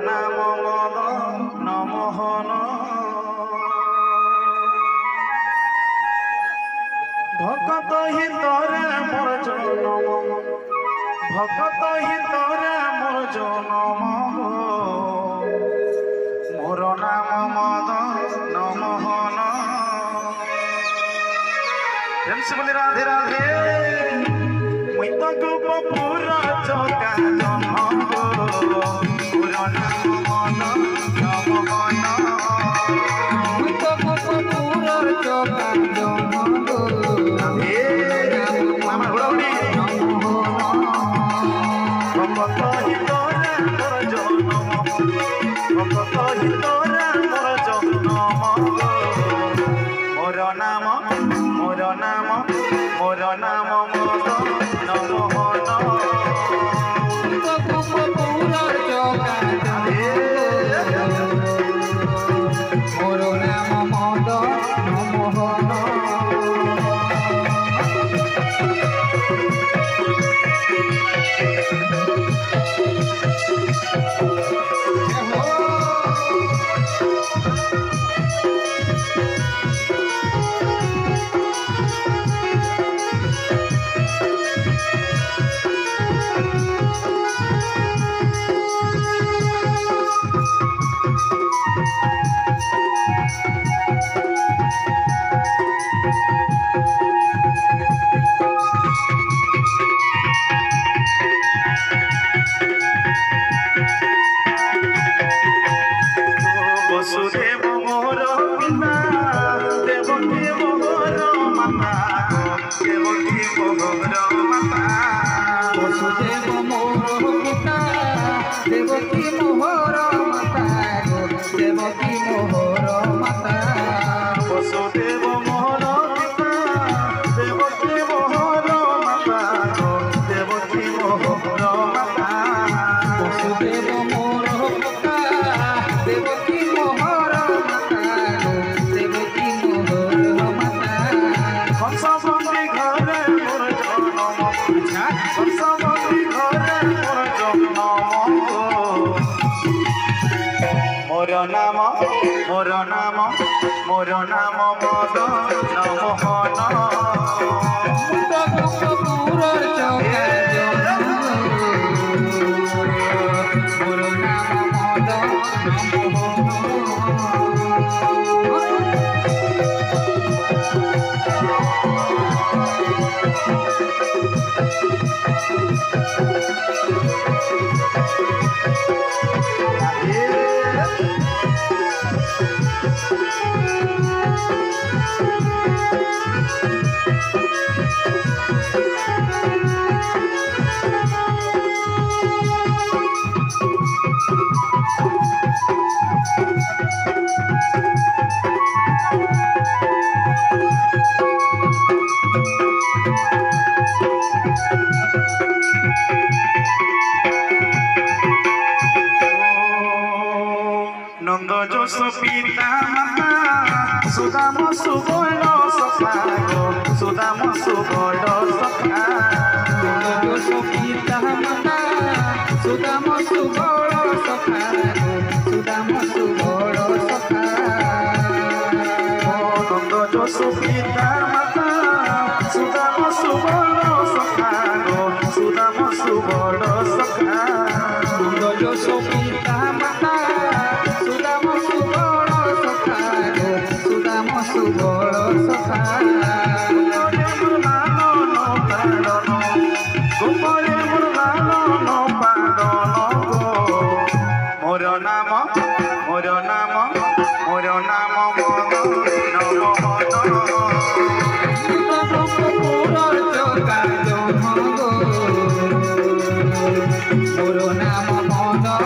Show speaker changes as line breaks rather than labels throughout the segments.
নাম মদন মোহন ভকত হিতরে মোর জনম ভকত হিতরে মোর জনম মোর নাম মদন মোহন প্রেমসে বলি রাধে রাধে মুই তো গোপপুর চকা জন্ম মোর নাম মদন মোহন
মুই তো গোপপুর চকা জন্ম
আমার ঘোড়াউড়ি ভকত হিতরে মোর জনম ভকত হিতরে মোর জনম মোর নাম মোর নাম মোর নাম মদন মোহন
মুই তো গোপপুর চকা জন্ম মোর নাম মদন মোহন
বসুদেব মোর পিতা দেবকী মোর মাতা দেবকী মোর মাতা
বসুদেব মোর পিতা দেবকী মোহর মাতা গো দেবকী মোহর মাতা
বসুদেব মোর পিতা দেবকী মোর মাতা দেবকী মোর মাতা
বসুদেব মোর পিতা দেবকী মোহর মাতা গো দেবকী মোহর মাতা
হংসবন্দী ঘরে মোর জন্ম হংসবন্দী ঘরে মোর জন্ম মোর নাম মোর নাম মোর নাম মদন মোহন
মুই তো গোপপুর চকা জন্ম মোর নাম মদন মোহন
নন্দ যশ পিতা মাতা সুদাম সুবল সখা গো সুদাম সুবল সখা
যশ পিতা মাতা সুদাম সুবল সখা গো সুদাম সুবল সখা
নন্দ যশ পিতা মাতা সুদাম সুবল সখা গো সুদাম সুবল সখা
যশ পিতা মাতা সুদাম সুবল সখা গো সুদাম সুবল সখা
মোর নাম মোর নাম মোর নাম মদন মোহন
গোপপুর চকা জন্ম গো মোর নাম মদন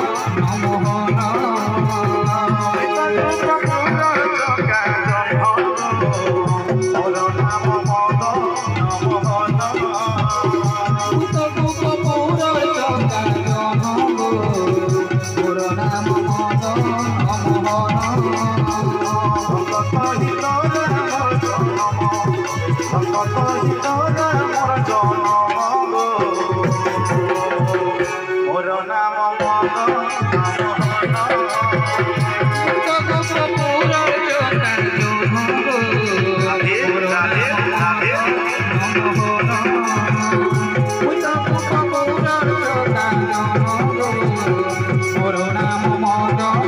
মোহন মুই তো গোপপুর চকা জন্ম গো মোর নাম মদন মোহন
মোর নাম মদন রাধে রাধে রাধে
মোর নাম মদন